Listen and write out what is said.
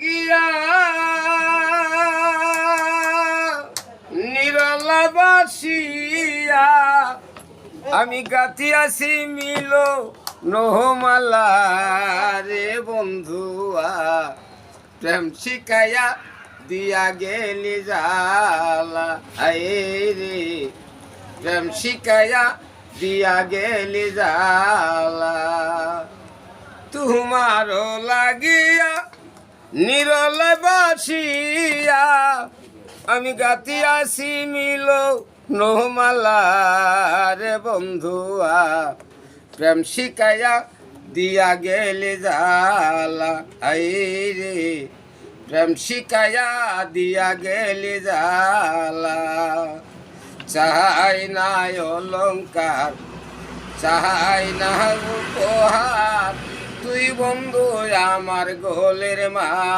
গিয়া নিরলা বাসিয়া আমি গাথিয়াছি মিল নহমালা রে বন্ধুয়া প্রেম শিখাইয়া দিয়া গেলি জালা আয়ে রে প্রেম শিখাইয়া দিয়া গেলি জালা তোমারও লাগিয়া নিরল বাসিয়া আমি গাথিয়াছি মিল নহমালা রে বন্ধুয়া প্রেম শিখাইয়া দিয়া গেলে জালা আই রে প্রেম শিখাইয়া দিয়া গেলে জালা চাই না অলঙ্কার চাই না উপহার তুই বন্ধু আমার গোলের মা।